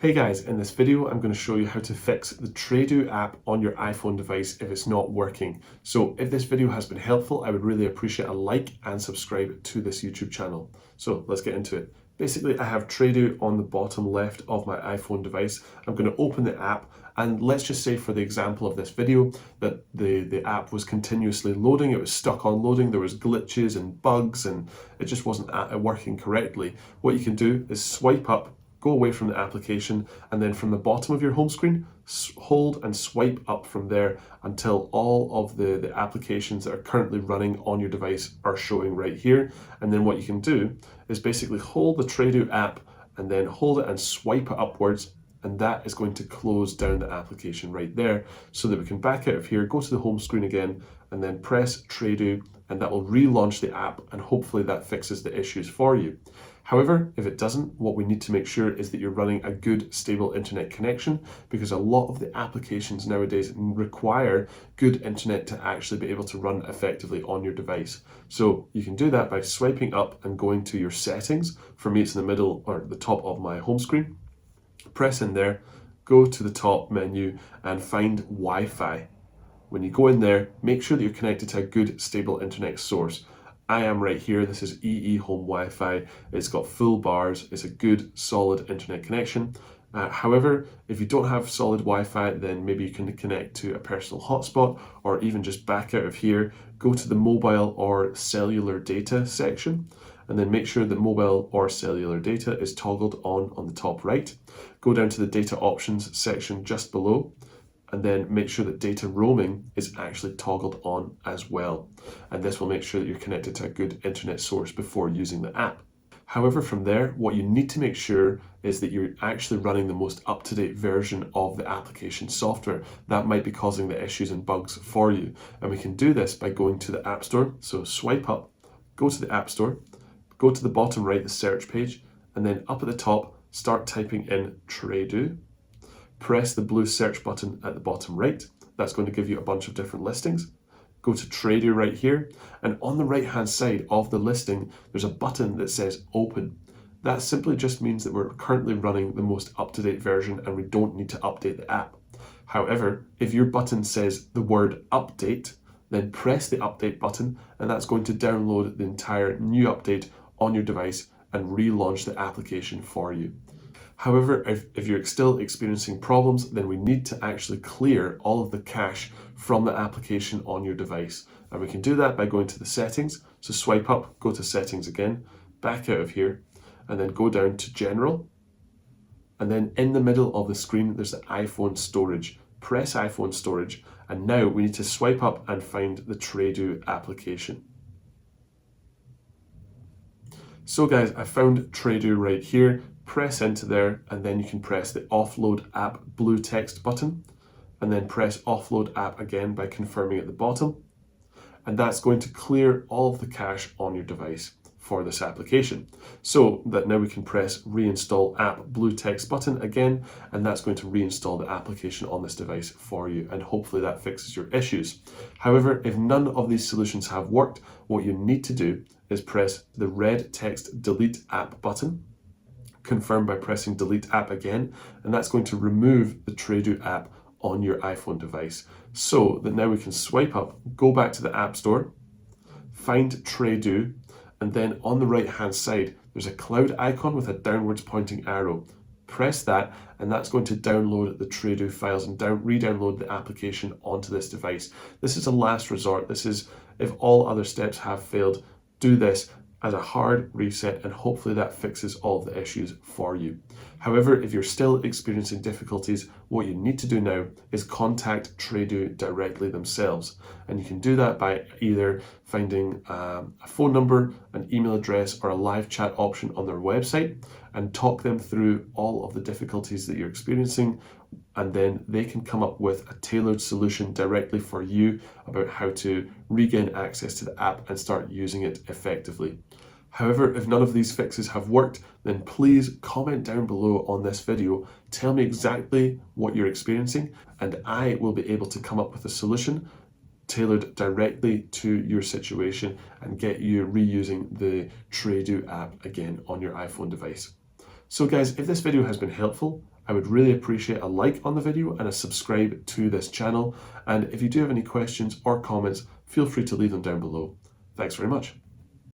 Hey guys, in this video I'm going to show you how to fix the Tradu app on your iPhone device if it's not working. So if this video has been helpful, I would really appreciate a like and subscribe to this YouTube channel. So let's get into it. Basically, I have Tradu on the bottom left of my iPhone device. I'm going to open the app, and let's just say for the example of this video that the app was continuously loading. It was stuck on loading. There was glitches and bugs and it just wasn't working correctly. What you can do is swipe up, go away from the application, and then from the bottom of your home screen, hold and swipe up from there until all of the applications that are currently running on your device are showing right here. And then what you can do is basically hold the Tradu app and then hold it and swipe it upwards, and that is going to close down the application right there so that we can back out of here, go to the home screen again, and then press Tradu, and that will relaunch the app, and hopefully that fixes the issues for you. However, if it doesn't, what we need to make sure is that you're running a good, stable internet connection, because a lot of the applications nowadays require good internet to actually be able to run effectively on your device. So you can do that by swiping up and going to your settings. For me, it's in the middle or the top of my home screen. Press in there, go to the top menu and find Wi-Fi. When you go in there, make sure that you're connected to a good, stable internet source. I am right here. This is EE Home Wi-Fi. It's got full bars. It's a good, solid internet connection. However, if you don't have solid Wi-Fi, then maybe you can connect to a personal hotspot, or even just back out of here, go to the mobile or cellular data section, and then make sure that mobile or cellular data is toggled on the top right. Go down to the data options section just below, and then make sure that data roaming is actually toggled on as well. And this will make sure that you're connected to a good internet source before using the app. However, from there, what you need to make sure is that you're actually running the most up-to-date version of the application software. That might be causing the issues and bugs for you. And we can do this by going to the App Store. So swipe up, go to the App Store, go to the bottom right, the search page, and then up at the top, start typing in Tradu. Press the blue search button at the bottom right. That's going to give you a bunch of different listings. Go to Tradu right here, and on the right hand side of the listing, there's a button that says Open. That simply just means that we're currently running the most up-to-date version and we don't need to update the app. However, if your button says the word Update, then press the Update button, and that's going to download the entire new update on your device and relaunch the application for you. However, if you're still experiencing problems, then we need to actually clear all of the cache from the application on your device. And we can do that by going to the settings. So swipe up, go to settings again, back out of here, and then go down to general. And then in the middle of the screen, there's the iPhone storage. Press iPhone storage. And now we need to swipe up and find the Tradu application. So guys, I found Tradu right here. Press into there, and then you can press the offload app blue text button, and then press offload app again by confirming at the bottom. And that's going to clear all of the cache on your device for this application. So that now we can press reinstall app blue text button again, and that's going to reinstall the application on this device for you, and hopefully that fixes your issues. However, if none of these solutions have worked, what you need to do is press the red text delete app button, confirm by pressing delete app again, and that's going to remove the Tradu app on your iPhone device. So that now we can swipe up, go back to the App Store, find Tradu, and then on the right hand side there's a cloud icon with a downwards pointing arrow. Press that, and that's going to download the Tradu files and re-download the application onto this device. This is a last resort. This is if all other steps have failed, do this as a hard reset, and hopefully that fixes all of the issues for you. However, if you're still experiencing difficulties, what you need to do now is contact Tradu directly themselves. And you can do that by either finding a phone number, an email address, or a live chat option on their website, and talk them through all of the difficulties that you're experiencing, and then they can come up with a tailored solution directly for you about how to regain access to the app and start using it effectively. However, if none of these fixes have worked, then please comment down below on this video. Tell me exactly what you're experiencing, and I will be able to come up with a solution tailored directly to your situation and get you reusing the Tradu app again on your iPhone device. So guys, if this video has been helpful, I would really appreciate a like on the video and a subscribe to this channel. And if you do have any questions or comments, feel free to leave them down below. Thanks very much.